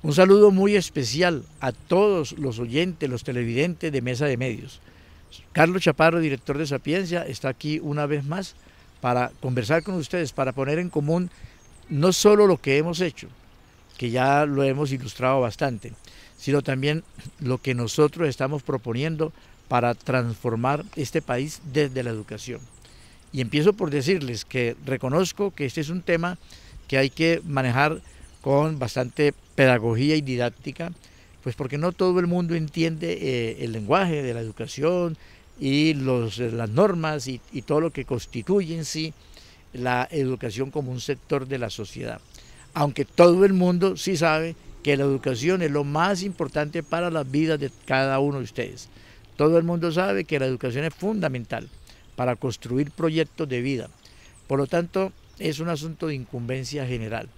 Un saludo muy especial a todos los oyentes, los televidentes de Mesa de Medios. Carlos Chaparro, director de Sapiencia, está aquí una vez más para conversar con ustedes, para poner en común no solo lo que hemos hecho, que ya lo hemos ilustrado bastante, sino también lo que nosotros estamos proponiendo para transformar este país desde la educación. Y empiezo por decirles que reconozco que este es un tema que hay que manejar con bastante pedagogía y didáctica, pues porque no todo el mundo entiende el lenguaje de la educación y las normas y todo lo que constituye en sí la educación como un sector de la sociedad. Aunque todo el mundo sí sabe que la educación es lo más importante para la vida de cada uno de ustedes. Todo el mundo sabe que la educación es fundamental para construir proyectos de vida. Por lo tanto, es un asunto de incumbencia general.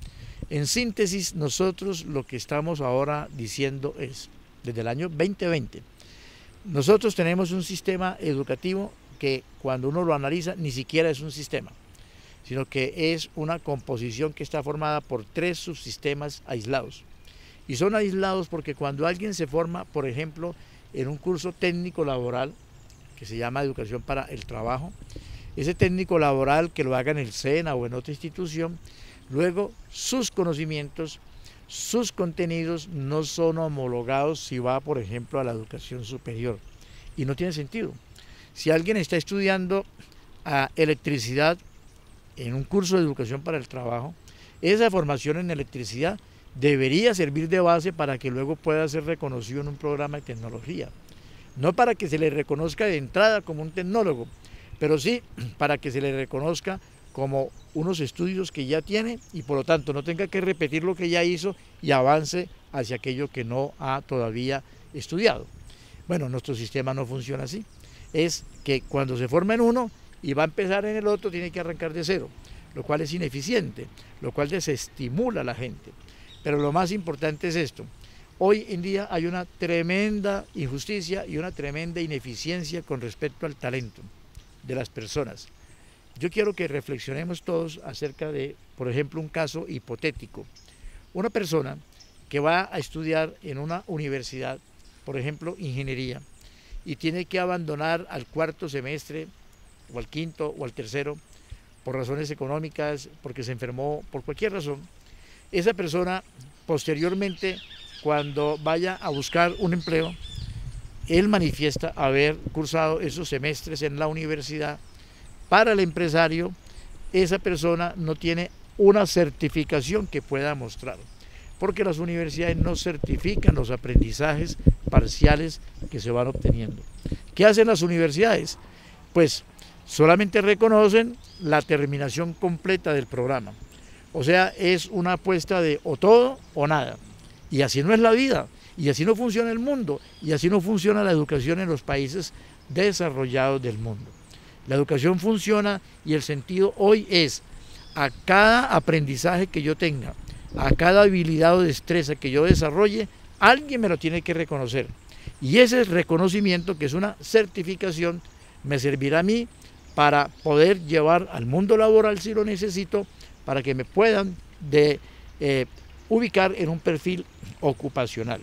En síntesis, nosotros lo que estamos ahora diciendo es, desde el año 2020, nosotros tenemos un sistema educativo que cuando uno lo analiza ni siquiera es un sistema, sino que es una composición que está formada por 3 subsistemas aislados. Y son aislados porque cuando alguien se forma, por ejemplo, en un curso técnico laboral, que se llama Educación para el Trabajo, ese técnico laboral que lo haga en el SENA o en otra institución, luego sus conocimientos, sus contenidos no son homologados si va, por ejemplo, a la educación superior. Y no tiene sentido. Si alguien está estudiando electricidad en un curso de educación para el trabajo, esa formación en electricidad debería servir de base para que luego pueda ser reconocido en un programa de tecnología. No para que se le reconozca de entrada como un tecnólogo, pero sí para que se le reconozca como unos estudios que ya tiene y por lo tanto no tenga que repetir lo que ya hizo y avance hacia aquello que no ha todavía estudiado. Bueno, nuestro sistema no funciona así. Es que cuando se forma en uno y va a empezar en el otro, tiene que arrancar de cero, lo cual es ineficiente, lo cual desestimula a la gente. Pero lo más importante es esto. Hoy en día hay una tremenda injusticia y una tremenda ineficiencia con respecto al talento de las personas. Yo quiero que reflexionemos todos acerca de, por ejemplo, un caso hipotético. Una persona que va a estudiar en una universidad, por ejemplo, ingeniería, y tiene que abandonar al 4º semestre, o al 5º, o al 3º, por razones económicas, porque se enfermó, por cualquier razón. Esa persona, posteriormente, cuando vaya a buscar un empleo, él manifiesta haber cursado esos semestres en la universidad. Para el empresario, esa persona no tiene una certificación que pueda mostrar, porque las universidades no certifican los aprendizajes parciales que se van obteniendo. ¿Qué hacen las universidades? Pues solamente reconocen la terminación completa del programa. O sea, es una apuesta de o todo o nada. Y así no es la vida, y así no funciona el mundo, y así no funciona la educación en los países desarrollados del mundo. La educación funciona y el sentido hoy es a cada aprendizaje que yo tenga, a cada habilidad o destreza que yo desarrolle, alguien me lo tiene que reconocer. Y ese reconocimiento, que es una certificación, me servirá a mí para poder llevar al mundo laboral si lo necesito, para que me puedan ubicar en un perfil ocupacional.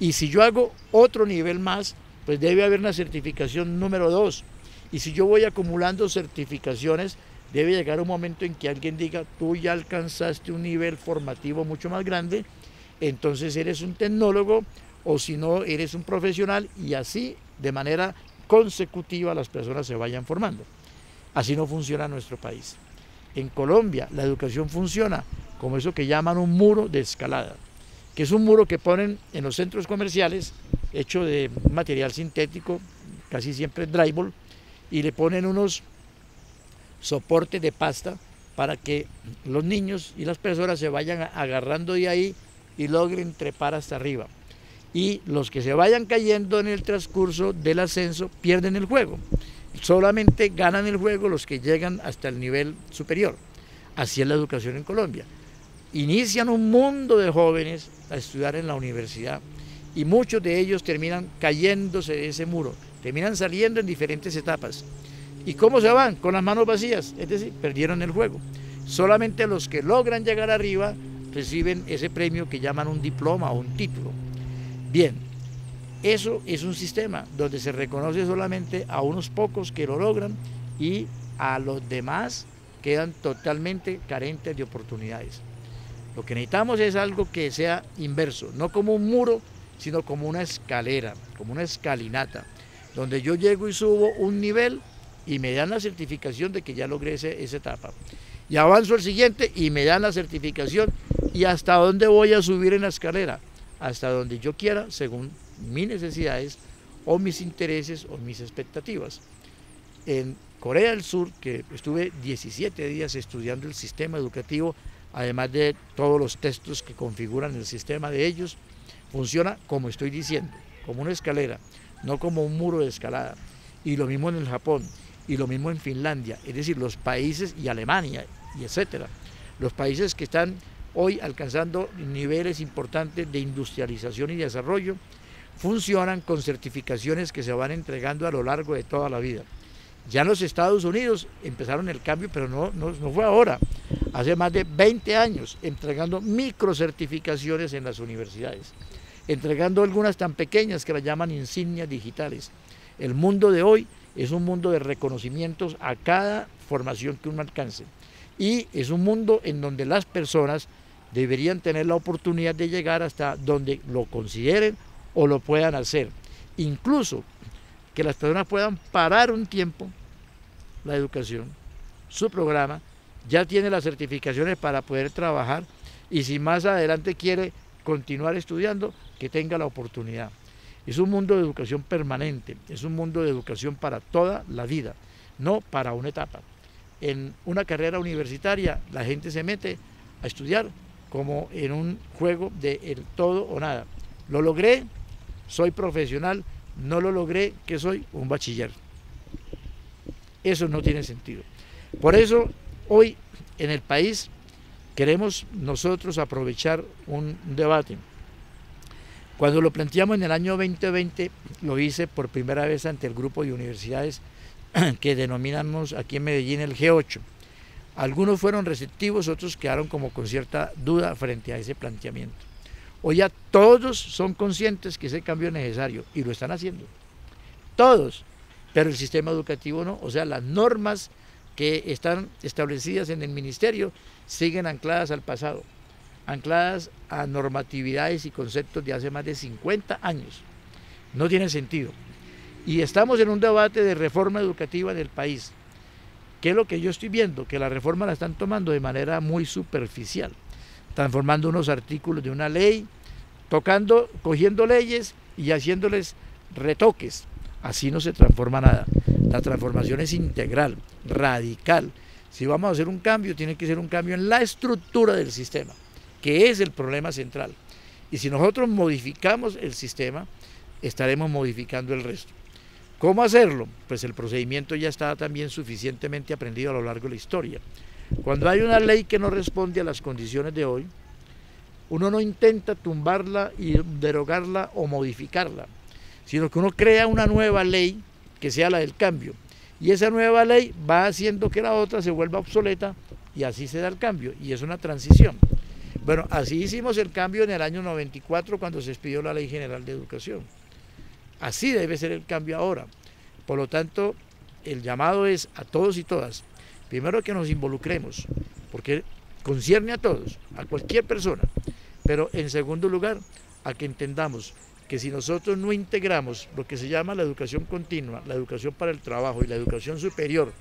Y si yo hago otro nivel más, pues debe haber una certificación número 2. Y si yo voy acumulando certificaciones, debe llegar un momento en que alguien diga, tú ya alcanzaste un nivel formativo mucho más grande, entonces eres un tecnólogo, o si no, eres un profesional, y así de manera consecutiva las personas se vayan formando. Así no funciona nuestro país. En Colombia la educación funciona como eso que llaman un muro de escalada, que es un muro que ponen en los centros comerciales, hecho de material sintético, casi siempre drywall, y le ponen unos soportes de pasta para que los niños y las personas se vayan agarrando de ahí y logren trepar hasta arriba. Y los que se vayan cayendo en el transcurso del ascenso pierden el juego. Solamente ganan el juego los que llegan hasta el nivel superior. Así es la educación en Colombia. Inician un mundo de jóvenes a estudiar en la universidad y muchos de ellos terminan cayéndose de ese muro, terminan saliendo en diferentes etapas. ¿Y cómo se van? Con las manos vacías, es decir, perdieron el juego. Solamente los que logran llegar arriba reciben ese premio que llaman un diploma o un título. Bien, eso es un sistema donde se reconoce solamente a unos pocos que lo logran y a los demás quedan totalmente carentes de oportunidades. Lo que necesitamos es algo que sea inverso, no como un muro, sino como una escalera, como una escalinata, donde yo llego y subo un nivel y me dan la certificación de que ya logré esa etapa. Y avanzo al siguiente y me dan la certificación y hasta dónde voy a subir en la escalera, hasta donde yo quiera, según mis necesidades o mis intereses o mis expectativas. En Corea del Sur, que estuve 17 días estudiando el sistema educativo, además de todos los textos que configuran el sistema de ellos, funciona como estoy diciendo, como una escalera, no como un muro de escalada. Y lo mismo en el Japón, y lo mismo en Finlandia, es decir, los países, y Alemania, y etcétera, los países que están hoy alcanzando niveles importantes de industrialización y desarrollo, funcionan con certificaciones que se van entregando a lo largo de toda la vida. Ya en los Estados Unidos empezaron el cambio, pero no fue ahora, hace más de 20 años, entregando microcertificaciones en las universidades, entregando algunas tan pequeñas que las llaman insignias digitales. El mundo de hoy es un mundo de reconocimientos a cada formación que uno alcance, y es un mundo en donde las personas deberían tener la oportunidad de llegar hasta donde lo consideren o lo puedan hacer, incluso que las personas puedan parar un tiempo la educación, su programa, ya tiene las certificaciones para poder trabajar, y si más adelante quiere continuar estudiando, que tenga la oportunidad. Es un mundo de educación permanente, es un mundo de educación para toda la vida, no para una etapa. En una carrera universitaria la gente se mete a estudiar como en un juego de el todo o nada. Lo logré, soy profesional; no lo logré, que soy un bachiller. Eso no tiene sentido. Por eso hoy en el país queremos nosotros aprovechar un debate. Cuando lo planteamos en el año 2020, lo hice por primera vez ante el grupo de universidades que denominamos aquí en Medellín el G8. Algunos fueron receptivos, otros quedaron como con cierta duda frente a ese planteamiento. Hoy ya todos son conscientes que ese cambio es necesario y lo están haciendo, todos, pero el sistema educativo no. O sea, las normas que están establecidas en el ministerio siguen ancladas al pasado, ancladas a normatividades y conceptos de hace más de 50 años. No tiene sentido. Y estamos en un debate de reforma educativa en el país. ¿Qué es lo que yo estoy viendo? Que la reforma la están tomando de manera muy superficial, transformando unos artículos de una ley, cogiendo leyes y haciéndoles retoques. Así no se transforma nada. La transformación es integral, radical. Si vamos a hacer un cambio, tiene que ser un cambio en la estructura del sistema, que es el problema central. Y si nosotros modificamos el sistema, estaremos modificando el resto. ¿Cómo hacerlo? Pues el procedimiento ya está también suficientemente aprendido a lo largo de la historia. Cuando hay una ley que no responde a las condiciones de hoy, uno no intenta tumbarla y derogarla o modificarla, sino que uno crea una nueva ley que sea la del cambio. Y esa nueva ley va haciendo que la otra se vuelva obsoleta y así se da el cambio, y es una transición. Bueno, así hicimos el cambio en el año 94 cuando se expidió la Ley General de Educación. Así debe ser el cambio ahora. Por lo tanto, el llamado es a todos y todas, primero que nos involucremos, porque concierne a todos, a cualquier persona, pero en segundo lugar, a que entendamos que si nosotros no integramos lo que se llama la educación continua, la educación para el trabajo y la educación superior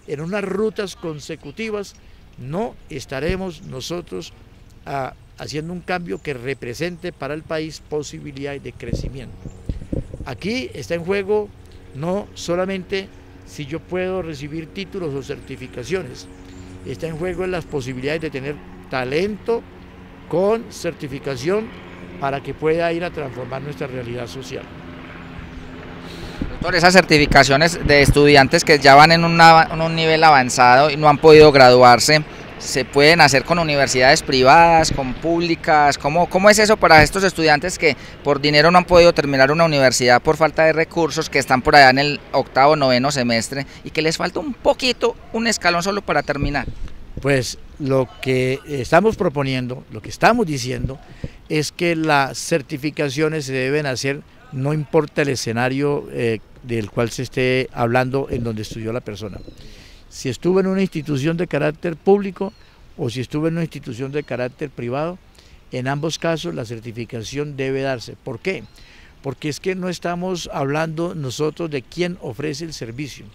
en unas rutas consecutivas, no estaremos nosotros haciendo un cambio que represente para el país posibilidades de crecimiento. Aquí está en juego no solamente si yo puedo recibir títulos o certificaciones, está en juego en las posibilidades de tener talento con certificación para que pueda ir a transformar nuestra realidad social. Doctor, esas certificaciones de estudiantes que ya van en un nivel avanzado y no han podido graduarse, ¿se pueden hacer con universidades privadas, con públicas? ¿Cómo es eso para estos estudiantes que por dinero no han podido terminar una universidad por falta de recursos, que están por allá en el octavo, noveno semestre y que les falta un poquito, un escalón solo para terminar? Pues lo que estamos proponiendo, lo que estamos diciendo, es que las certificaciones se deben hacer, no importa el escenario del cual se esté hablando en donde estudió la persona. Si estuvo en una institución de carácter público o si estuvo en una institución de carácter privado, en ambos casos la certificación debe darse. ¿Por qué? Porque es que no estamos hablando nosotros de quién ofrece el servicio.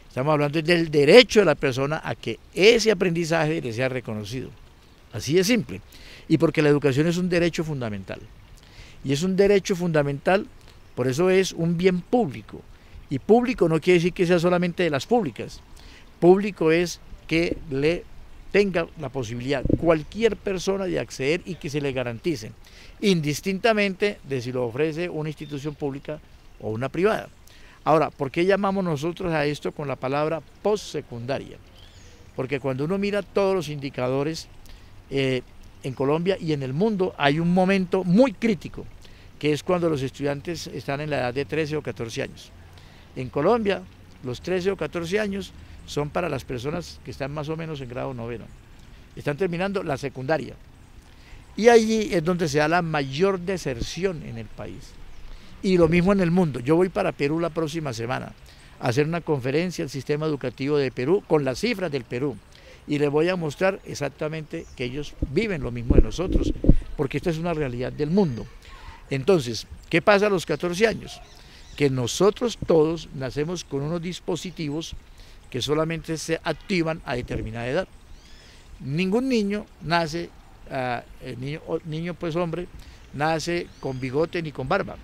Estamos hablando del derecho de la persona a que ese aprendizaje le sea reconocido. Así de simple. Y porque la educación es un derecho fundamental. Y es un derecho fundamental, por eso es un bien público. Y público no quiere decir que sea solamente de las públicas. Público es que le tenga la posibilidad cualquier persona de acceder y que se le garantice, indistintamente de si lo ofrece una institución pública o una privada. Ahora, ¿por qué llamamos nosotros a esto con la palabra postsecundaria? Porque cuando uno mira todos los indicadores en Colombia y en el mundo, hay un momento muy crítico, que es cuando los estudiantes están en la edad de 13 o 14 años. En Colombia, los 13 o 14 años son para las personas que están más o menos en grado noveno. Están terminando la secundaria. Y allí es donde se da la mayor deserción en el país. Y lo mismo en el mundo. Yo voy para Perú la próxima semana a hacer una conferencia al sistema educativo de Perú con las cifras del Perú. Y les voy a mostrar exactamente que ellos viven lo mismo de nosotros, porque esta es una realidad del mundo. Entonces, ¿qué pasa a los 14 años? Que nosotros todos nacemos con unos dispositivos que solamente se activan a determinada edad. Ningún niño nace, niño pues hombre, nace con bigote ni con barba.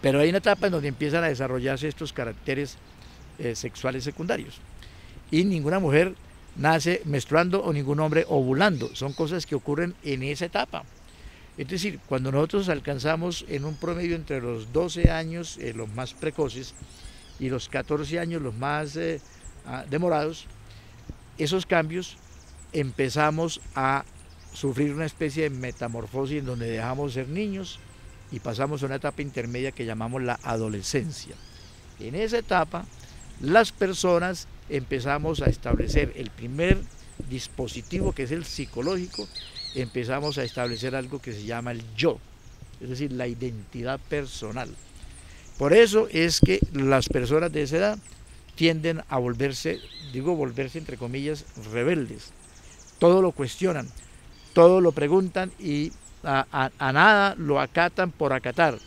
Pero hay una etapa en donde empiezan a desarrollarse estos caracteres sexuales secundarios. Y ninguna mujer nace menstruando o ningún hombre ovulando. Son cosas que ocurren en esa etapa. Es decir, cuando nosotros alcanzamos en un promedio entre los 12 años, los más precoces, y los 14 años, los más demorados, esos cambios empezamos a sufrir una especie de metamorfosis en donde dejamos de ser niños y pasamos a una etapa intermedia que llamamos la adolescencia. En esa etapa, las personas empezamos a establecer el primer dispositivo, que es el psicológico, empezamos a establecer algo que se llama el yo, es decir, la identidad personal. Por eso es que las personas de esa edad tienden a volverse, digo volverse entre comillas, rebeldes. Todo lo cuestionan, todo lo preguntan y a nada lo acatan por acatar.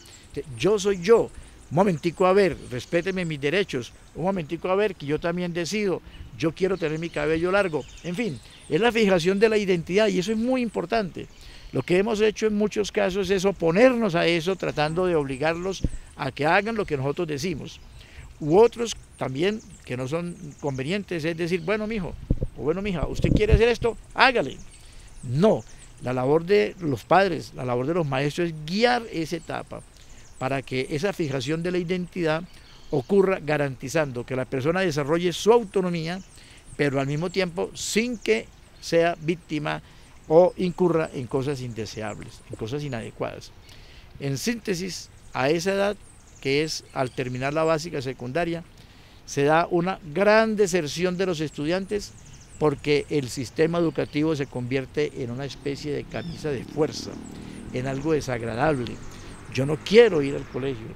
Yo soy yo, un momentico a ver, respéteme mis derechos, un momentico a ver que yo también decido, yo quiero tener mi cabello largo, en fin, es la fijación de la identidad y eso es muy importante. Lo que hemos hecho en muchos casos es oponernos a eso, tratando de obligarlos a que hagan lo que nosotros decimos. U otros también que no son convenientes, es decir, bueno mijo, o bueno mija, ¿usted quiere hacer esto? Hágale. No, la labor de los padres, la labor de los maestros es guiar esa etapa para que esa fijación de la identidad ocurra garantizando que la persona desarrolle su autonomía, pero al mismo tiempo sin que sea víctima o incurra en cosas indeseables, en cosas inadecuadas. En síntesis, a esa edad, que es al terminar la básica secundaria, se da una gran deserción de los estudiantes porque el sistema educativo se convierte en una especie de camisa de fuerza, en algo desagradable. Yo no quiero ir al colegio,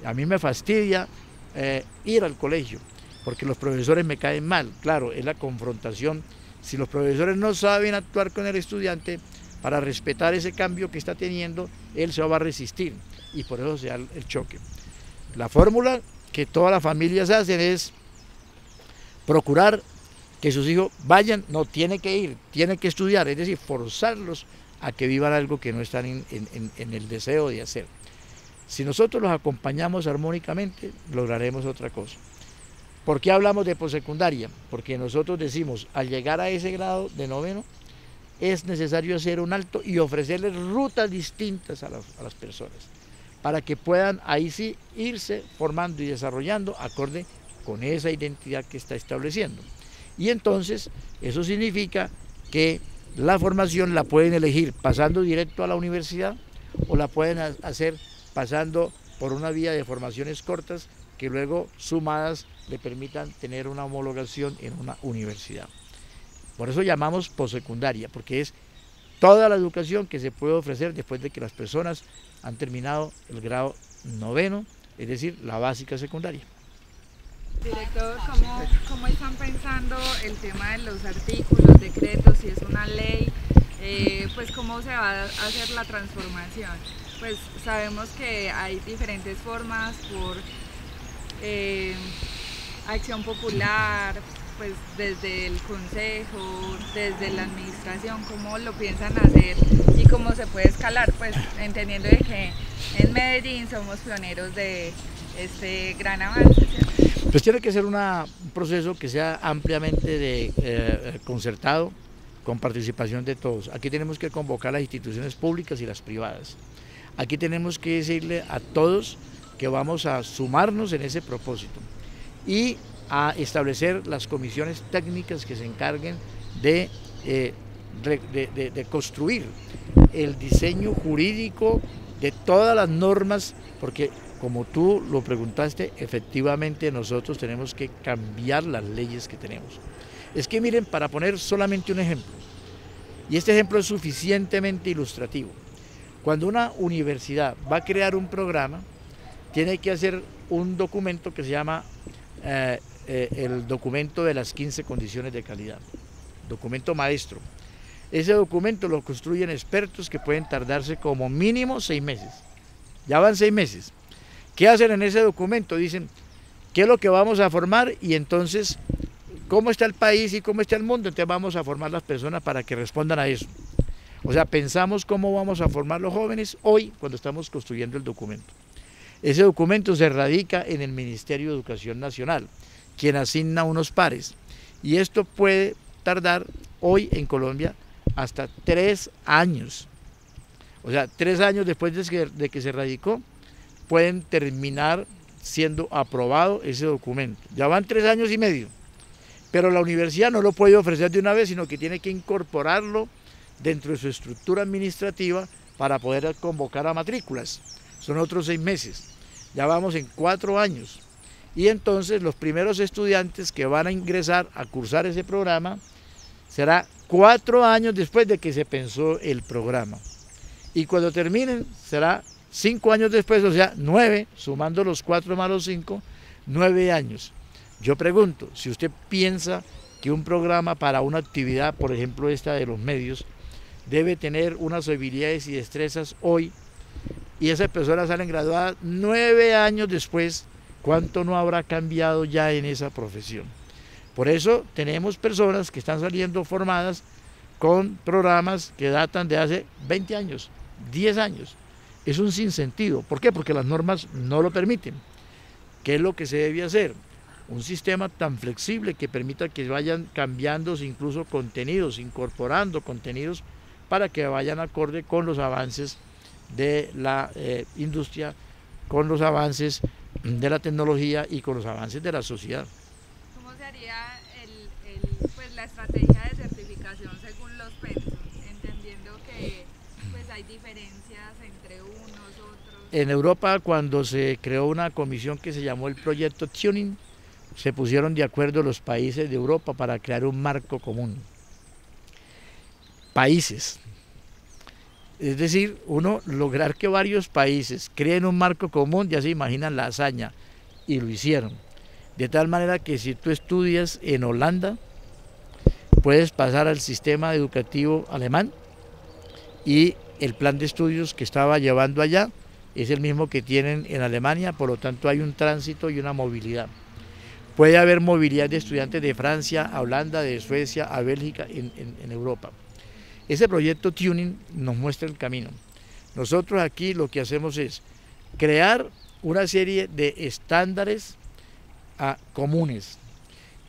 a mí me fastidia ir al colegio, porque los profesores me caen mal, claro, es la confrontación. Si los profesores no saben actuar con el estudiante para respetar ese cambio que está teniendo, él se va a resistir y por eso se da el choque. La fórmula que todas las familias hacen es procurar que sus hijos vayan, no, tienen que ir, tienen que estudiar, es decir, forzarlos a que vivan algo que no están en el deseo de hacer. Si nosotros los acompañamos armónicamente, lograremos otra cosa. ¿Por qué hablamos de postsecundaria? Porque nosotros decimos, al llegar a ese grado de noveno, es necesario hacer un alto y ofrecerles rutas distintas a las personas, para que puedan ahí sí irse formando y desarrollando acorde con esa identidad que está estableciendo. Y entonces, eso significa que la formación la pueden elegir pasando directo a la universidad o la pueden hacer pasando por una vía de formaciones cortas que luego sumadas le permitan tener una homologación en una universidad. Por eso llamamos postsecundaria, porque es toda la educación que se puede ofrecer después de que las personas han terminado el grado noveno, es decir, la básica secundaria. Director, ¿cómo están pensando el tema de los artículos, decretos, si es una ley? Pues cómo se va a hacer la transformación. Pues sabemos que hay diferentes formas por acción popular, pues desde el consejo, desde la administración, cómo lo piensan hacer y cómo se puede escalar, pues entendiendo de que en Medellín somos pioneros de este gran avance, ¿cierto? Pues tiene que ser un proceso que sea ampliamente concertado, con participación de todos. Aquí tenemos que convocar a las instituciones públicas y las privadas. Aquí tenemos que decirle a todos que vamos a sumarnos en ese propósito y a establecer las comisiones técnicas que se encarguen de construir el diseño jurídico de todas las normas, porque como tú lo preguntaste, efectivamente nosotros tenemos que cambiar las leyes que tenemos. Es que miren, para poner solamente un ejemplo, y este ejemplo es suficientemente ilustrativo, cuando una universidad va a crear un programa, tiene que hacer un documento que se llama el documento de las 15 condiciones de calidad, documento maestro. Ese documento lo construyen expertos que pueden tardarse como mínimo 6 meses, ya van 6 meses. ¿Qué hacen en ese documento? Dicen, ¿qué es lo que vamos a formar? Y entonces, ¿cómo está el país y cómo está el mundo? Entonces vamos a formar las personas para que respondan a eso. O sea, pensamos cómo vamos a formar los jóvenes hoy cuando estamos construyendo el documento. Ese documento se radica en el Ministerio de Educación Nacional, quien asigna unos pares. Y esto puede tardar hoy en Colombia hasta 3 años. O sea, 3 años después de que se radicó, pueden terminar siendo aprobado ese documento. Ya van 3 años y medio, pero la universidad no lo puede ofrecer de una vez, sino que tiene que incorporarlo dentro de su estructura administrativa para poder convocar a matrículas. Son otros 6 meses, ya vamos en 4 años. Y entonces los primeros estudiantes que van a ingresar a cursar ese programa será 4 años después de que se pensó el programa. Y cuando terminen será 5 años después, o sea, 9, sumando los 4 más los 5, 9 años. Yo pregunto, si usted piensa que un programa para una actividad, por ejemplo esta de los medios, debe tener unas habilidades y destrezas hoy, y esas personas salen graduadas 9 años después, ¿cuánto no habrá cambiado ya en esa profesión? Por eso tenemos personas que están saliendo formadas con programas que datan de hace 20 años, 10 años. Es un sinsentido. ¿Por qué? Porque las normas no lo permiten. ¿Qué es lo que se debe hacer? Un sistema tan flexible que permita que vayan cambiándose incluso contenidos, incorporando contenidos para que vayan acorde con los avances de la industria, con los avances de la tecnología y con los avances de la sociedad. ¿Cómo sería pues, la estrategia de certificación según los pensos, entendiendo que pues, hay diferencias entre unos, otros? En Europa, cuando se creó una comisión que se llamó el proyecto Tuning, se pusieron de acuerdo los países de Europa para crear un marco común. Países. Es decir, lograr que varios países creen un marco común, ya se imaginan la hazaña, y lo hicieron. De tal manera que si tú estudias en Holanda, puedes pasar al sistema educativo alemán y el plan de estudios que estaba llevando allá es el mismo que tienen en Alemania, por lo tanto hay un tránsito y una movilidad. Puede haber movilidad de estudiantes de Francia a Holanda, de Suecia a Bélgica en Europa. Ese proyecto Tuning nos muestra el camino. Nosotros aquí lo que hacemos es crear una serie de estándares comunes.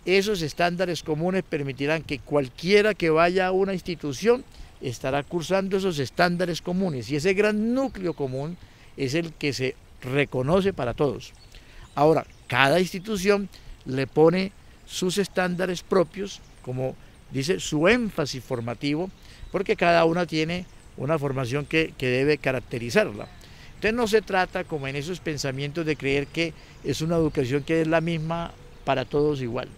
Esos estándares comunes permitirán que cualquiera que vaya a una institución estará cursando esos estándares comunes y ese gran núcleo común es el que se reconoce para todos. Ahora, cada institución le pone sus estándares propios, como dice su énfasis formativo, porque cada una tiene una formación que debe caracterizarla. Entonces no se trata, como en esos pensamientos, de creer que es una educación que es la misma para todos igual,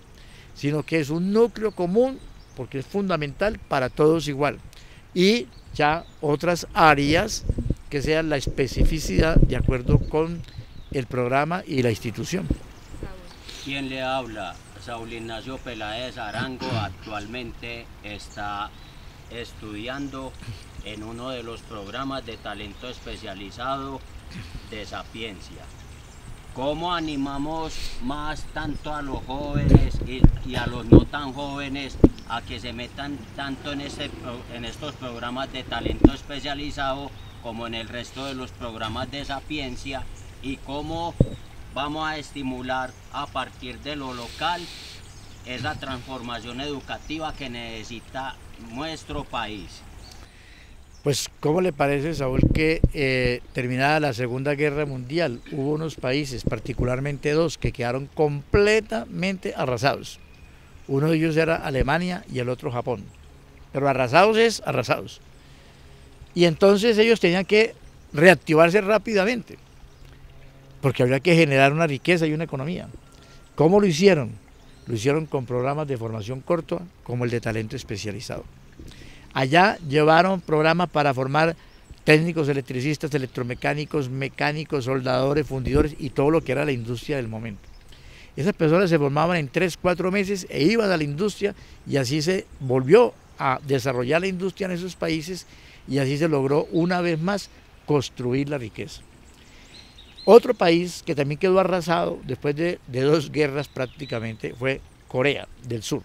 sino que es un núcleo común porque es fundamental para todos igual. Y ya otras áreas que sean la especificidad de acuerdo con el programa y la institución. ¿Quién le habla? Saúl Ignacio Peláez Arango. Actualmente está estudiando en uno de los programas de talento especializado de Sapiencia. ¿Cómo animamos más tanto a los jóvenes y a los no tan jóvenes a que se metan tanto en estos programas de talento especializado como en el resto de los programas de Sapiencia? ¿Y cómo vamos a estimular a partir de lo local esa transformación educativa que necesita nuestro país? Pues, ¿cómo le parece, Saúl, que terminada la Segunda Guerra Mundial hubo unos países, particularmente dos, que quedaron completamente arrasados? Uno de ellos era Alemania y el otro Japón. Pero arrasados es arrasados. Y entonces ellos tenían que reactivarse rápidamente, porque había que generar una riqueza y una economía. ¿Cómo lo hicieron? Lo hicieron con programas de formación corta, como el de talento especializado. Allá llevaron programas para formar técnicos, electricistas, electromecánicos, mecánicos, soldadores, fundidores y todo lo que era la industria del momento. Esas personas se formaban en 3-4 meses e iban a la industria, y así se volvió a desarrollar la industria en esos países, y así se logró una vez más construir la riqueza. Otro país que también quedó arrasado después de 2 guerras prácticamente fue Corea del Sur.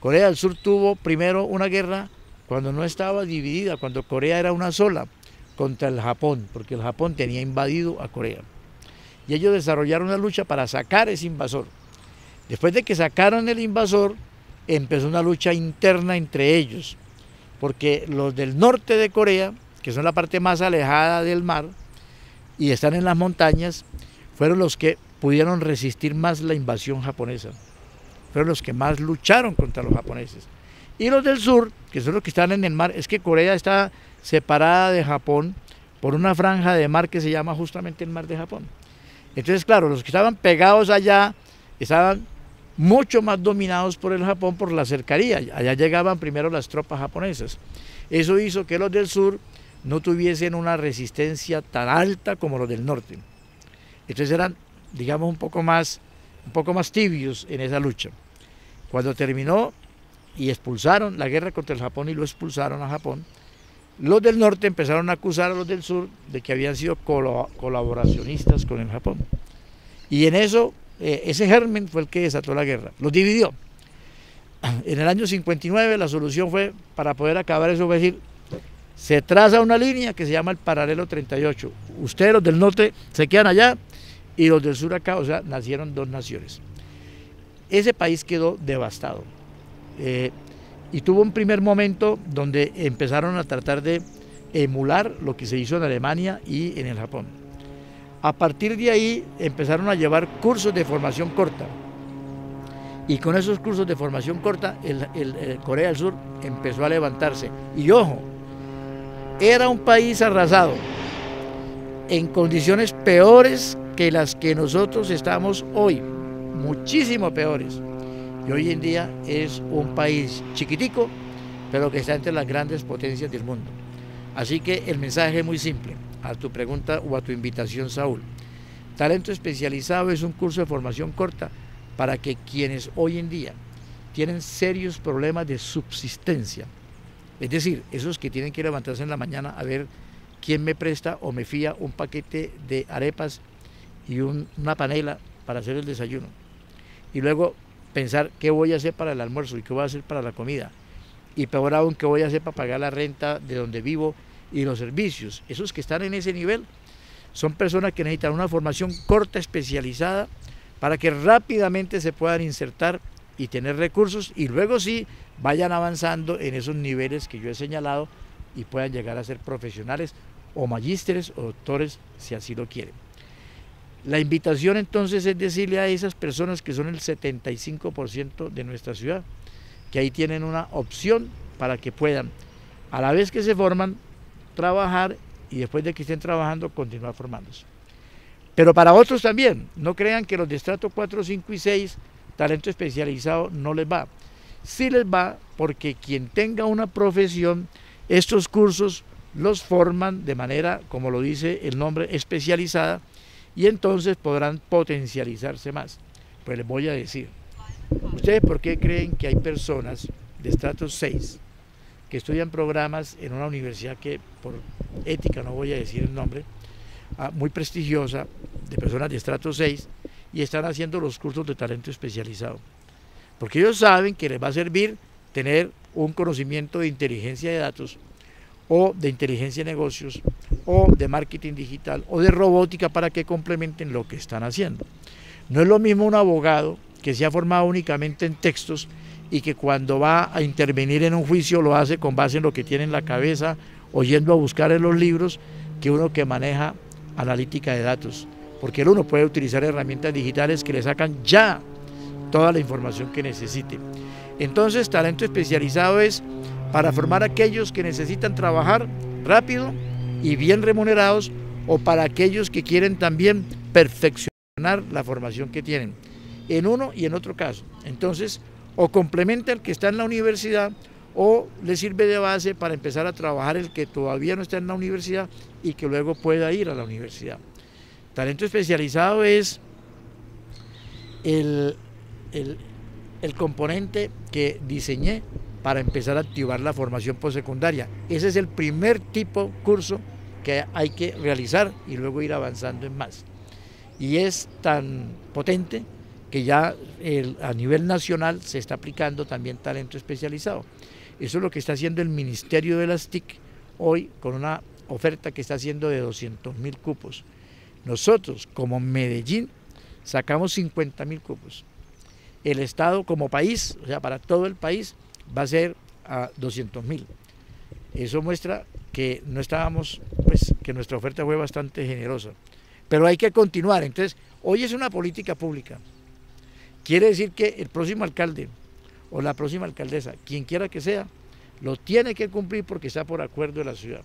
Corea del Sur tuvo primero una guerra cuando no estaba dividida, cuando Corea era una sola, contra el Japón, porque el Japón tenía invadido a Corea. Y ellos desarrollaron una lucha para sacar ese invasor. Después de que sacaron el invasor, empezó una lucha interna entre ellos, porque los del norte de Corea, que son la parte más alejada del mar y están en las montañas, fueron los que pudieron resistir más la invasión japonesa. Fueron los que más lucharon contra los japoneses. Y los del sur, que son los que están en el mar, es que Corea está separada de Japón por una franja de mar que se llama justamente el mar de Japón. Entonces, claro, los que estaban pegados allá estaban mucho más dominados por el Japón por la cercanía. Allá llegaban primero las tropas japonesas. Eso hizo que los del sur no tuviesen una resistencia tan alta como los del norte. Entonces eran, digamos, un poco más tibios en esa lucha. Cuando terminó y expulsaron la guerra contra el Japón y lo expulsaron a Japón, los del norte empezaron a acusar a los del sur de que habían sido colaboracionistas con el Japón. Y en eso, ese germen fue el que desató la guerra, los dividió. En el año 59 la solución fue, para poder acabar eso, fue decir, se traza una línea que se llama el paralelo 38. Ustedes, los del norte, se quedan allá y los del sur acá, o sea, nacieron 2 naciones. Ese país quedó devastado. Y tuvo un primer momento donde empezaron a tratar de emular lo que se hizo en Alemania y en el Japón. A partir de ahí empezaron a llevar cursos de formación corta, y con esos cursos de formación corta el Corea del Sur empezó a levantarse. Y ojo, era un país arrasado, en condiciones peores que las que nosotros estamos hoy, muchísimo peores. Y hoy en día es un país chiquitico, pero que está entre las grandes potencias del mundo. Así que el mensaje es muy simple, a tu pregunta o a tu invitación, Saúl. Talento especializado es un curso de formación corta para que quienes hoy en día tienen serios problemas de subsistencia, es decir, esos que tienen que levantarse en la mañana a ver quién me presta o me fía un paquete de arepas y una panela para hacer el desayuno, y luego pensar qué voy a hacer para el almuerzo y qué voy a hacer para la comida, y peor aún, qué voy a hacer para pagar la renta de donde vivo y los servicios. Esos que están en ese nivel son personas que necesitan una formación corta, especializada, para que rápidamente se puedan insertar y tener recursos, y luego sí vayan avanzando en esos niveles que yo he señalado y puedan llegar a ser profesionales o magísteres o doctores si así lo quieren. La invitación entonces es decirle a esas personas que son el 75% de nuestra ciudad, que ahí tienen una opción para que puedan, a la vez que se forman, trabajar, y después de que estén trabajando, continuar formándose. Pero para otros también, no crean que los de estrato 4, 5 y 6, talento especializado, no les va. Sí les va, porque quien tenga una profesión, estos cursos los forman de manera, como lo dice el nombre, especializada, y entonces podrán potencializarse más. Pues les voy a decir, ¿ustedes por qué creen que hay personas de estrato 6 que estudian programas en una universidad que por ética no voy a decir el nombre, muy prestigiosa, de personas de estrato 6, y están haciendo los cursos de talento especializado? Porque ellos saben que les va a servir tener un conocimiento de inteligencia de datos, o de inteligencia de negocios, o de marketing digital, o de robótica, para que complementen lo que están haciendo. No es lo mismo un abogado que se ha formado únicamente en textos y que cuando va a intervenir en un juicio lo hace con base en lo que tiene en la cabeza o yendo a buscar en los libros, que uno que maneja analítica de datos, porque el uno puede utilizar herramientas digitales que le sacan ya toda la información que necesite. Entonces, talento especializado es para formar a aquellos que necesitan trabajar rápido y bien remunerados, o para aquellos que quieren también perfeccionar la formación que tienen, en uno y en otro caso. Entonces, o complementa el que está en la universidad, o le sirve de base para empezar a trabajar el que todavía no está en la universidad y que luego pueda ir a la universidad. Talento especializado es el componente que diseñé para empezar a activar la formación postsecundaria. Ese es el primer tipo de curso que hay que realizar y luego ir avanzando en más. Y es tan potente que ya a nivel nacional se está aplicando también talento especializado. Eso es lo que está haciendo el Ministerio de las TIC hoy, con una oferta que está haciendo de 200.000 cupos. Nosotros, como Medellín, sacamos 50.000 cupos. El Estado como país, o sea, para todo el país, va a ser a 200.000. Eso muestra que no estábamos, pues, que nuestra oferta fue bastante generosa. Pero hay que continuar. Entonces, hoy es una política pública. Quiere decir que el próximo alcalde o la próxima alcaldesa, quien quiera que sea, lo tiene que cumplir porque está por acuerdo de la ciudad.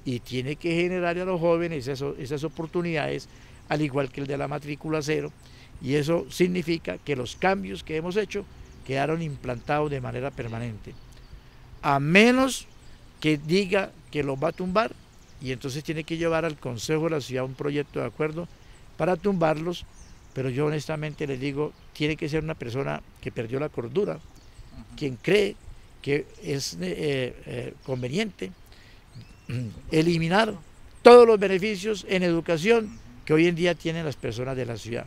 Y tiene que generar a los jóvenes esas oportunidades, al igual que el de la matrícula cero. Y eso significa que los cambios que hemos hecho quedaron implantados de manera permanente. A menos que diga que los va a tumbar, y entonces tiene que llevar al Consejo de la Ciudad un proyecto de acuerdo para tumbarlos, pero yo honestamente les digo, tiene que ser una persona que perdió la cordura, quien cree que es conveniente eliminar todos los beneficios en educación que hoy en día tienen las personas de la ciudad.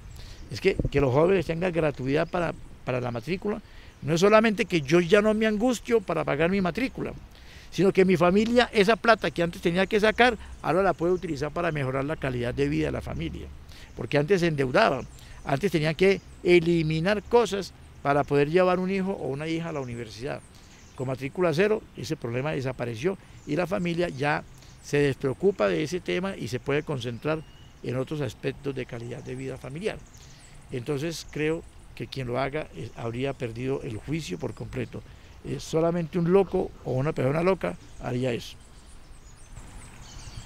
Es que los jóvenes tengan gratuidad para la matrícula, no es solamente que yo ya no me angustio para pagar mi matrícula, sino que mi familia, esa plata que antes tenía que sacar, ahora la puede utilizar para mejorar la calidad de vida de la familia, porque antes se endeudaban, antes tenían que eliminar cosas para poder llevar un hijo o una hija a la universidad. Con matrícula cero ese problema desapareció y la familia ya se despreocupa de ese tema y se puede concentrar en otros aspectos de calidad de vida familiar. Entonces creo que quien lo haga habría perdido el juicio por completo. Solamente un loco o una persona loca haría eso.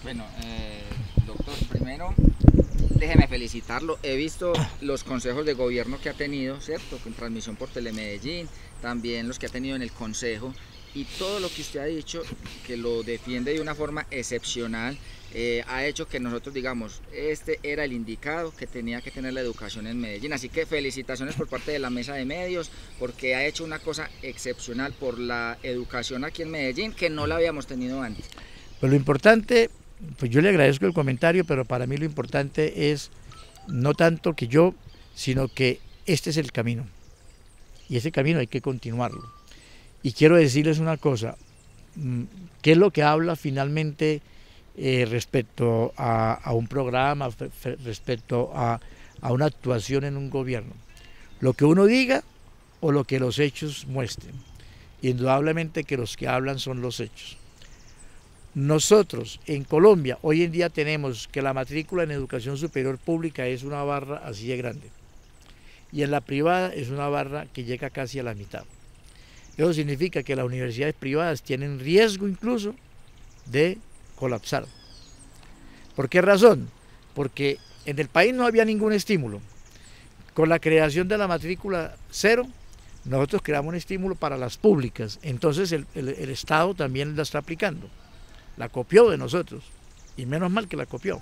Bueno, doctor, primero déjeme felicitarlo. He visto los consejos de gobierno que ha tenido, ¿cierto? Con transmisión por Telemedellín, también los que ha tenido en el consejo, y todo lo que usted ha dicho, que lo defiende de una forma excepcional, ha hecho que nosotros digamos, este era el indicado que tenía que tener la educación en Medellín. Así que felicitaciones por parte de la mesa de medios, porque ha hecho una cosa excepcional por la educación aquí en Medellín, que no la habíamos tenido antes. Pues lo importante, pues yo le agradezco el comentario, pero para mí lo importante es no tanto que yo, sino que este es el camino, y ese camino hay que continuarlo. Y quiero decirles una cosa, ¿qué es lo que habla finalmente respecto a un programa, respecto a una actuación en un gobierno? Lo que uno diga o lo que los hechos muestren. Indudablemente que los que hablan son los hechos. Nosotros en Colombia hoy en día tenemos que la matrícula en educación superior pública es una barra así de grande, y en la privada es una barra que llega casi a la mitad. Eso significa que las universidades privadas tienen riesgo incluso de colapsar. ¿Por qué razón? Porque en el país no había ningún estímulo. Con la creación de la matrícula cero nosotros creamos un estímulo para las públicas, entonces el Estado también la está aplicando, la copió de nosotros, y menos mal que la copió.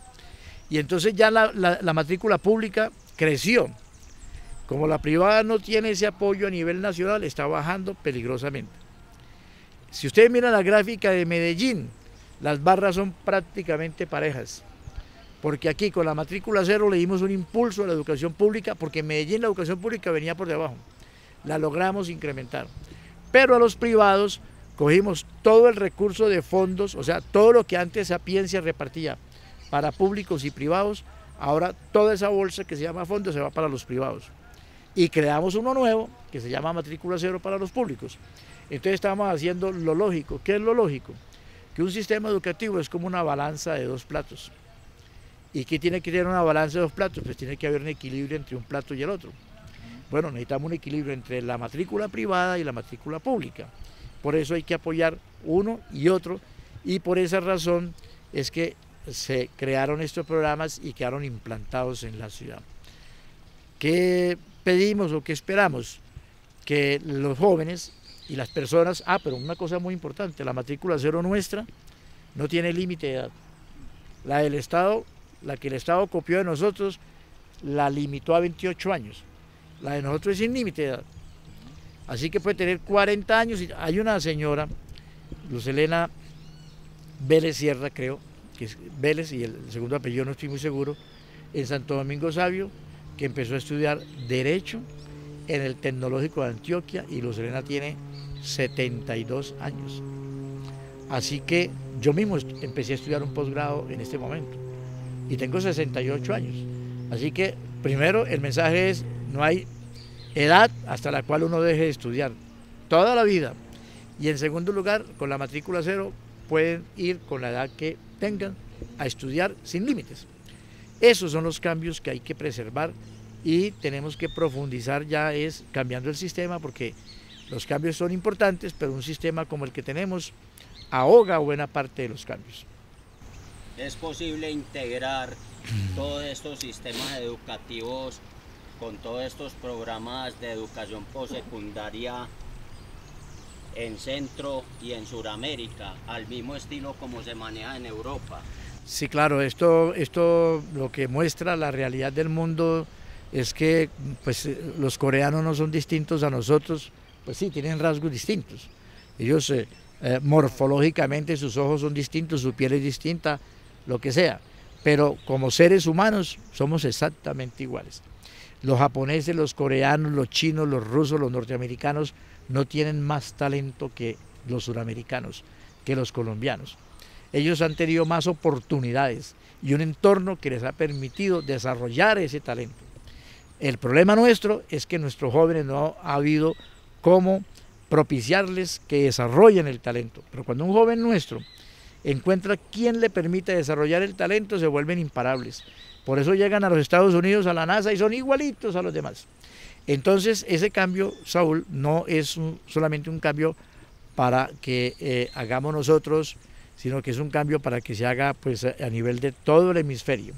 Y entonces ya la matrícula pública creció. Como la privada no tiene ese apoyo a nivel nacional, está bajando peligrosamente. Si ustedes miran la gráfica de Medellín, las barras son prácticamente parejas, porque aquí con la matrícula cero le dimos un impulso a la educación pública, porque en Medellín la educación pública venía por debajo, la logramos incrementar. Pero a los privados cogimos todo el recurso de fondos, o sea, todo lo que antes Sapiencia repartía para públicos y privados, ahora toda esa bolsa que se llama fondo se va para los privados. Y creamos uno nuevo que se llama matrícula cero para los públicos. Entonces estamos haciendo lo lógico. ¿Qué es lo lógico? Que un sistema educativo es como una balanza de dos platos. ¿Y qué tiene que tener una balanza de dos platos? Pues tiene que haber un equilibrio entre un plato y el otro. Bueno, necesitamos un equilibrio entre la matrícula privada y la matrícula pública. Por eso hay que apoyar uno y otro, y por esa razón es que se crearon estos programas y quedaron implantados en la ciudad. ¿Qué pedimos o qué esperamos? Que los jóvenes y las personas, pero una cosa muy importante, la matrícula cero nuestra no tiene límite de edad. La del Estado, la que el Estado copió de nosotros, la limitó a 28 años. La de nosotros es sin límite de edad. Así que puede tener 40 años. Hay una señora, Luz Helena Vélez Sierra, creo, que es Vélez, y el segundo apellido no estoy muy seguro, en Santo Domingo Sabio, que empezó a estudiar Derecho en el Tecnológico de Antioquia, y Luz Helena tiene 72 años. Así que yo mismo empecé a estudiar un posgrado en este momento, y tengo 68 años. Así que, primero, el mensaje es, no hay edad hasta la cual uno deje de estudiar, toda la vida. Y en segundo lugar, con la matrícula cero, pueden ir con la edad que tengan a estudiar sin límites. Esos son los cambios que hay que preservar, y tenemos que profundizar ya es cambiando el sistema, porque los cambios son importantes, pero un sistema como el que tenemos ahoga buena parte de los cambios. ¿Es posible integrar todos estos sistemas educativos con todos estos programas de educación postsecundaria en Centro y en Sudamérica, al mismo estilo como se maneja en Europa? Sí, claro, esto lo que muestra la realidad del mundo es que pues, los coreanos no son distintos a nosotros, pues sí, tienen rasgos distintos. Ellos morfológicamente sus ojos son distintos, su piel es distinta, lo que sea, pero como seres humanos somos exactamente iguales. Los japoneses, los coreanos, los chinos, los rusos, los norteamericanos no tienen más talento que los suramericanos, que los colombianos. Ellos han tenido más oportunidades y un entorno que les ha permitido desarrollar ese talento. El problema nuestro es que nuestros jóvenes no ha habido cómo propiciarles que desarrollen el talento. Pero cuando un joven nuestro encuentra quien le permite desarrollar el talento, se vuelven imparables. Por eso llegan a los Estados Unidos, a la NASA, y son igualitos a los demás. Entonces, ese cambio, Saúl, no es solamente un cambio para que hagamos nosotros, sino que es un cambio para que se haga pues, a nivel de todo el hemisferio.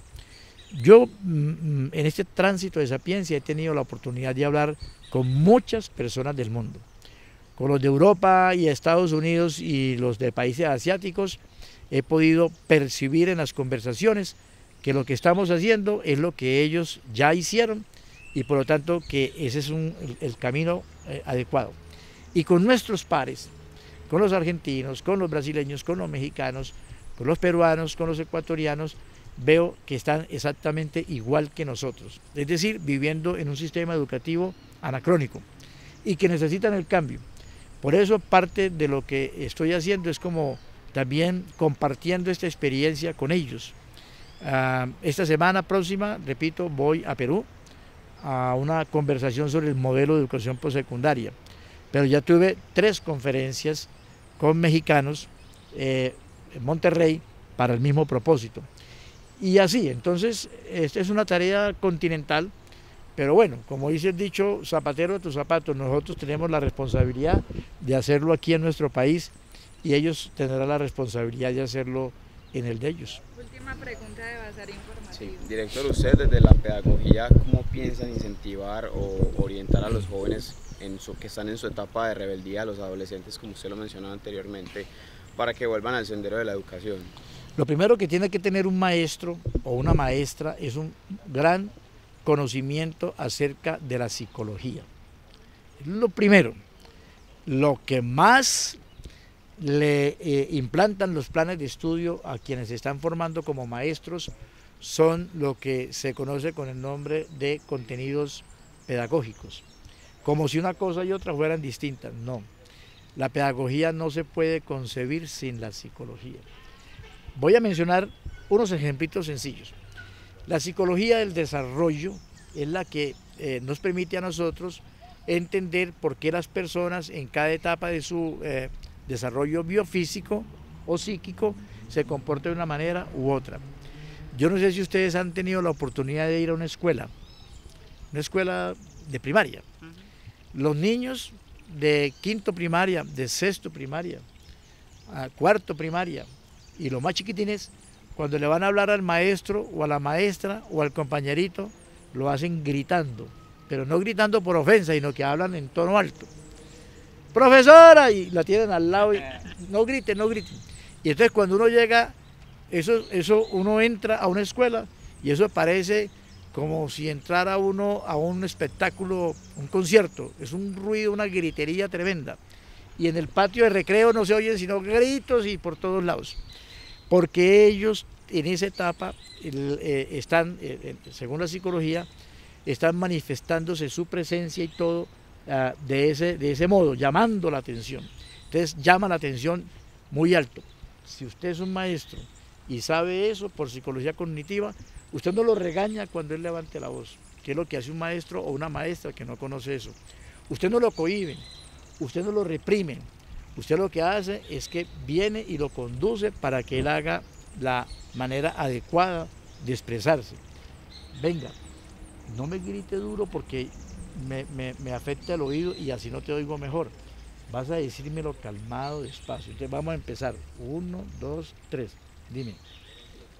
Yo, en este tránsito de Sapiencia, he tenido la oportunidad de hablar con muchas personas del mundo. Con los de Europa y Estados Unidos y los de países asiáticos, he podido percibir en las conversaciones que lo que estamos haciendo es lo que ellos ya hicieron, y por lo tanto que ese es el camino adecuado. Y con nuestros pares, con los argentinos, con los brasileños, con los mexicanos, con los peruanos, con los ecuatorianos, veo que están exactamente igual que nosotros, es decir, viviendo en un sistema educativo anacrónico y que necesitan el cambio. Por eso parte de lo que estoy haciendo es como también compartiendo esta experiencia con ellos. Esta semana próxima, repito, voy a Perú a una conversación sobre el modelo de educación postsecundaria, pero ya tuve 3 conferencias con mexicanos en Monterrey para el mismo propósito. Y así, entonces, esta es una tarea continental, pero bueno, como dice el dicho, zapatero a tus zapatos, nosotros tenemos la responsabilidad de hacerlo aquí en nuestro país, y ellos tendrán la responsabilidad de hacerlo en el de ellos. Última pregunta de Bazar Informativo. Sí, director, usted desde la pedagogía, ¿cómo piensan incentivar o orientar a los jóvenes que están en su etapa de rebeldía, los adolescentes, como usted lo mencionaba anteriormente, para que vuelvan al sendero de la educación? Lo primero que tiene que tener un maestro o una maestra es un gran conocimiento acerca de la psicología. Lo primero, lo que más le implantan los planes de estudio a quienes se están formando como maestros son lo que se conoce con el nombre de contenidos pedagógicos, como si una cosa y otra fueran distintas. No, la pedagogía no se puede concebir sin la psicología. Voy a mencionar unos ejemplitos sencillos. La psicología del desarrollo es la que nos permite a nosotros entender por qué las personas en cada etapa de su desarrollo biofísico o psíquico se comportan de una manera u otra. Yo no sé si ustedes han tenido la oportunidad de ir a una escuela de primaria. Los niños de quinto primaria, de sexto primaria, a cuarto primaria y los más chiquitines, cuando le van a hablar al maestro o a la maestra o al compañerito, lo hacen gritando, pero no gritando por ofensa, sino que hablan en tono alto. ¡Profesora! Y la tienen al lado y no griten, no griten. Y entonces cuando uno llega, uno entra a una escuela y eso parece como si entrara uno a un espectáculo, un concierto. Es un ruido, una gritería tremenda. Y en el patio de recreo no se oyen sino gritos y por todos lados. Porque ellos en esa etapa están, según la psicología, están manifestándose su presencia y todo de ese modo, llamando la atención. Entonces llama la atención muy alto. Si usted es un maestro y sabe eso por psicología cognitiva, usted no lo regaña cuando él levante la voz, que es lo que hace un maestro o una maestra que no conoce eso. Usted no lo cohíbe, usted no lo reprime, usted lo que hace es que viene y lo conduce para que él haga la manera adecuada de expresarse. Venga, no me grite duro porque me afecta el oído y así no te oigo mejor. Vas a decírmelo calmado, despacio. Entonces vamos a empezar. 1, 2, 3. Dime.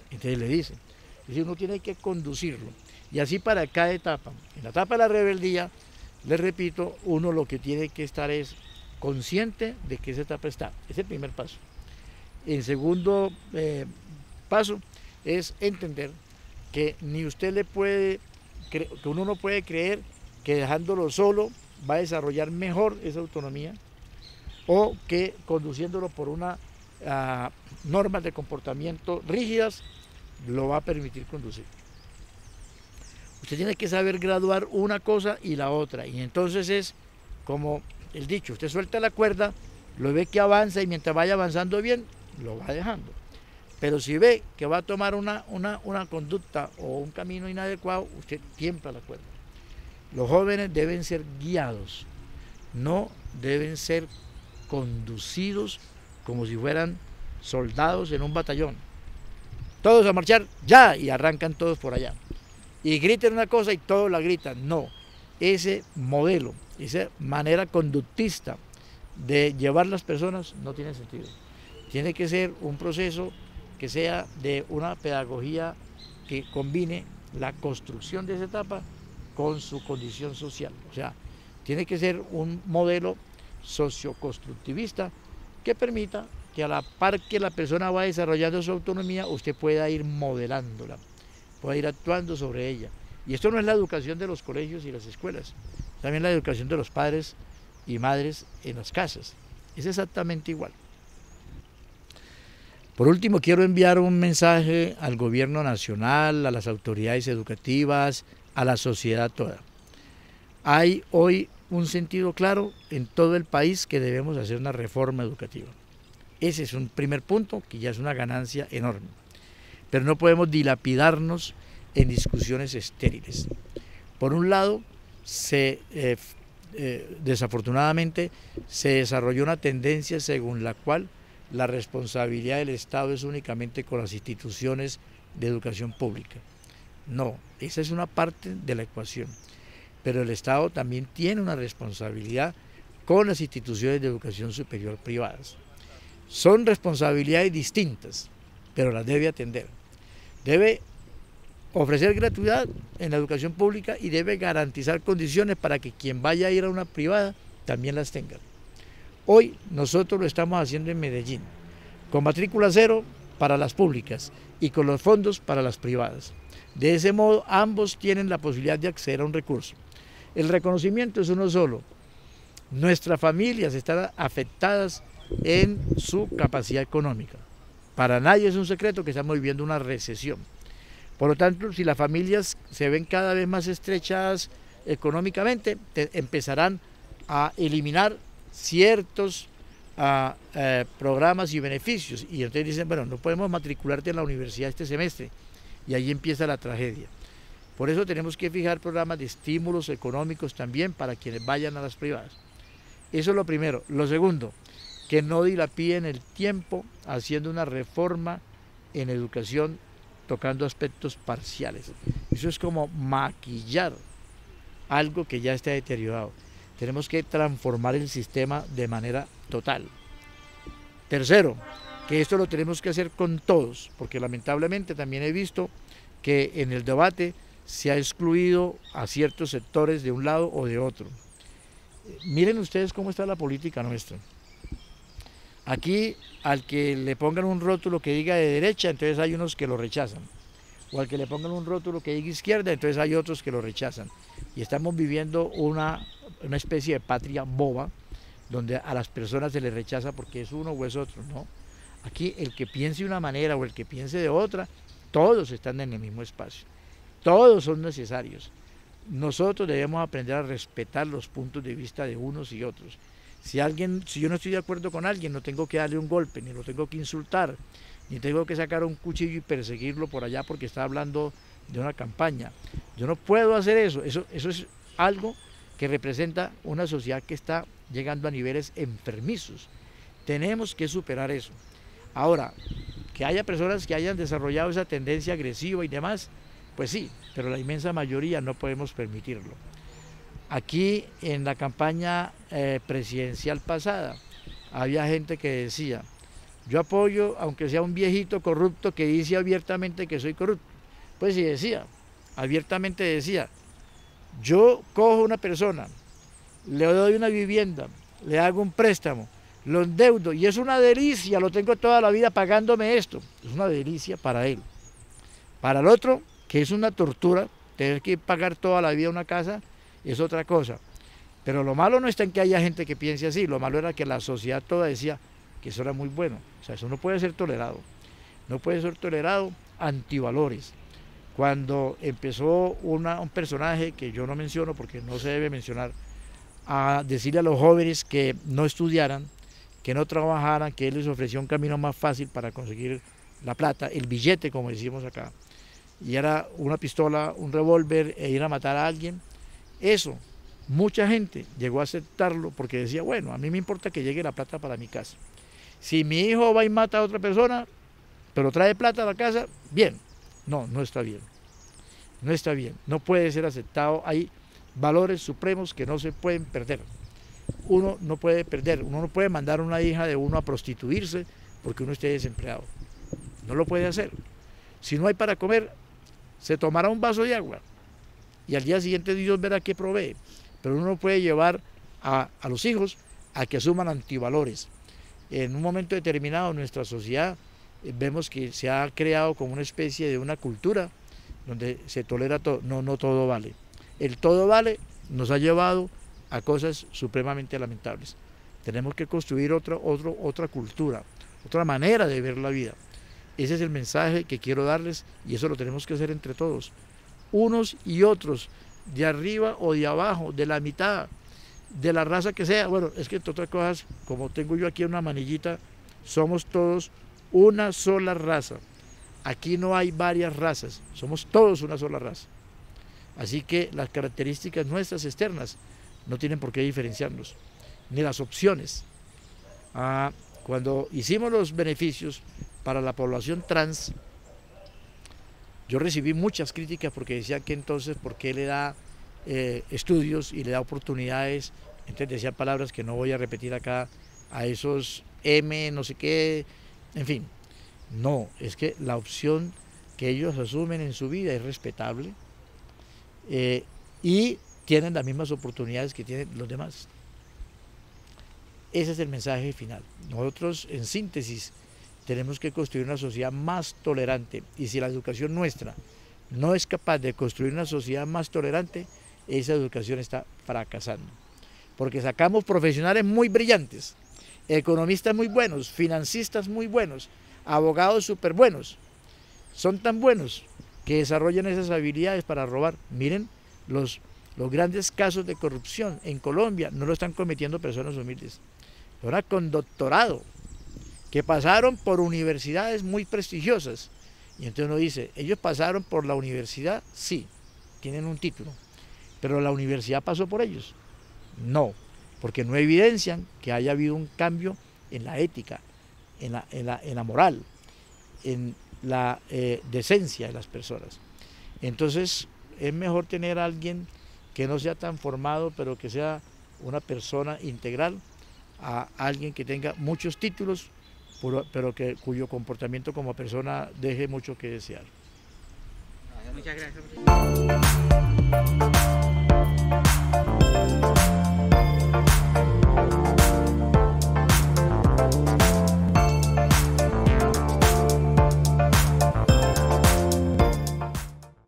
Entonces le dice. Es decir, uno tiene que conducirlo. Y así para cada etapa. En la etapa de la rebeldía, les repito, uno lo que tiene que estar es consciente de que esa etapa está. Es el primer paso. El segundo paso es entender que ni usted que uno no puede creer que dejándolo solo va a desarrollar mejor esa autonomía o que conduciéndolo por unas normas de comportamiento rígidas lo va a permitir conducir. Usted tiene que saber graduar una cosa y la otra, y entonces es como el dicho, usted suelta la cuerda, lo ve que avanza y mientras vaya avanzando bien, lo va dejando. Pero si ve que va a tomar una conducta o un camino inadecuado, usted tiembla la cuerda. Los jóvenes deben ser guiados, no deben ser conducidos como si fueran soldados en un batallón. Todos a marchar, ya, y arrancan todos por allá. Y griten una cosa y todos la gritan. No, ese modelo, esa manera conductista de llevar las personas no tiene sentido. Tiene que ser un proceso que sea de una pedagogía que combine la construcción de esa etapa con su condición social. O sea, tiene que ser un modelo socioconstructivista que permita que a la par que la persona va desarrollando su autonomía, usted pueda ir modelándola, pueda ir actuando sobre ella. Y esto no es la educación de los colegios y las escuelas, también la educación de los padres y madres en las casas. Es exactamente igual. Por último, quiero enviar un mensaje al gobierno nacional, a las autoridades educativas, a la sociedad toda. Hay hoy un sentido claro en todo el país que debemos hacer una reforma educativa. Ese es un primer punto que ya es una ganancia enorme. Pero no podemos dilapidarnos en discusiones estériles. Por un lado, desafortunadamente se desarrolló una tendencia según la cual la responsabilidad del Estado es únicamente con las instituciones de educación pública. No, esa es una parte de la ecuación, pero el Estado también tiene una responsabilidad con las instituciones de educación superior privadas. Son responsabilidades distintas, pero las debe atender. Debe ofrecer gratuidad en la educación pública y debe garantizar condiciones para que quien vaya a ir a una privada también las tenga. Hoy nosotros lo estamos haciendo en Medellín, con matrícula cero para las públicas y con los fondos para las privadas. De ese modo ambos tienen la posibilidad de acceder a un recurso. El reconocimiento es uno solo. Nuestras familias están afectadas en su capacidad económica. Para nadie es un secreto que estamos viviendo una recesión. Por lo tanto, si las familias se ven cada vez más estrechadas económicamente, empezarán a eliminar ciertos programas y beneficios. Y entonces dicen, bueno, no podemos matricularte en la universidad este semestre. Y ahí empieza la tragedia. Por eso tenemos que fijar programas de estímulos económicos también para quienes vayan a las privadas. Eso es lo primero. Lo segundo, que no dilapiden el tiempo haciendo una reforma en educación tocando aspectos parciales. Eso es como maquillar algo que ya está deteriorado. Tenemos que transformar el sistema de manera total. Tercero, que esto lo tenemos que hacer con todos, porque lamentablemente también he visto que en el debate se ha excluido a ciertos sectores de un lado o de otro. Miren ustedes cómo está la política nuestra. Aquí al que le pongan un rótulo que diga de derecha, entonces hay unos que lo rechazan. O al que le pongan un rótulo que diga izquierda, entonces hay otros que lo rechazan. Y estamos viviendo una especie de patria boba, donde a las personas se les rechaza porque es uno o es otro, ¿no? Aquí el que piense de una manera o el que piense de otra, todos están en el mismo espacio. Todos son necesarios. Nosotros debemos aprender a respetar los puntos de vista de unos y otros. Si yo no estoy de acuerdo con alguien, no tengo que darle un golpe, ni lo tengo que insultar, ni tengo que sacar un cuchillo y perseguirlo por allá porque está hablando de una campaña. Yo no puedo hacer eso. Eso es algo que representa una sociedad que está llegando a niveles enfermizos. Tenemos que superar eso. Ahora, que haya personas que hayan desarrollado esa tendencia agresiva y demás, pues sí, pero la inmensa mayoría no podemos permitirlo. Aquí en la campaña presidencial pasada había gente que decía, yo apoyo aunque sea un viejito corrupto que dice abiertamente que soy corrupto. Pues sí decía, abiertamente decía, yo cojo una persona, le doy una vivienda, le hago un préstamo, lo endeudo y es una delicia, lo tengo toda la vida pagándome esto. Es una delicia para él. Para el otro, que es una tortura, tener que pagar toda la vida una casa, es otra cosa. Pero lo malo no está en que haya gente que piense así, lo malo era que la sociedad toda decía que eso era muy bueno. O sea, eso no puede ser tolerado. No puede ser tolerado, antivalores. Cuando empezó un personaje que yo no menciono porque no se debe mencionar, a decirle a los jóvenes que no estudiaran, que no trabajaran, que él les ofrecía un camino más fácil para conseguir la plata, el billete como decimos acá, y era una pistola, un revólver e ir a matar a alguien. Eso, mucha gente llegó a aceptarlo porque decía, bueno, a mí me importa que llegue la plata para mi casa. Si mi hijo va y mata a otra persona, pero trae plata a la casa, bien. No, no está bien. No está bien, no puede ser aceptado. Hay valores supremos que no se pueden perder. Uno no puede perder, uno no puede mandar a una hija de uno a prostituirse porque uno esté desempleado. No lo puede hacer. Si no hay para comer, se tomará un vaso de agua y al día siguiente Dios verá qué provee. Pero uno no puede llevar a los hijos a que asuman antivalores. En un momento determinado en nuestra sociedad vemos que se ha creado como una especie de una cultura donde se tolera todo. No, no todo vale. El todo vale nos ha llevado a cosas supremamente lamentables. Tenemos que construir otra cultura, otra manera de ver la vida. Ese es el mensaje que quiero darles y eso lo tenemos que hacer entre todos, unos y otros, de arriba o de abajo, de la mitad, de la raza que sea. Bueno, es que entre otras cosas, como tengo yo aquí una manillita, somos todos una sola raza. Aquí no hay varias razas, somos todos una sola raza. Así que las características nuestras externas no tienen por qué diferenciarnos, ni las opciones. Cuando hicimos los beneficios para la población trans, yo recibí muchas críticas porque decían que entonces, ¿por qué le da estudios y le da oportunidades? Entonces decían palabras que no voy a repetir acá, a esos M, no sé qué, en fin. No, es que la opción que ellos asumen en su vida es respetable y tienen las mismas oportunidades que tienen los demás. Ese es el mensaje final. Nosotros, en síntesis, tenemos que construir una sociedad más tolerante, y si la educación nuestra no es capaz de construir una sociedad más tolerante, esa educación está fracasando. Porque sacamos profesionales muy brillantes, economistas muy buenos, financistas muy buenos, abogados súper buenos. Son tan buenos que desarrollan esas habilidades para robar. Miren, los grandes casos de corrupción en Colombia no lo están cometiendo personas humildes, personas con doctorado, que pasaron por universidades muy prestigiosas. Y entonces uno dice, ellos pasaron por la universidad, sí, tienen un título, pero la universidad pasó por ellos. No, porque no evidencian que haya habido un cambio en la ética, en la moral, en la decencia de las personas. Entonces es mejor tener a alguien que no sea tan formado, pero que sea una persona integral, a alguien que tenga muchos títulos, pero cuyo comportamiento como persona deje mucho que desear. Muchas gracias.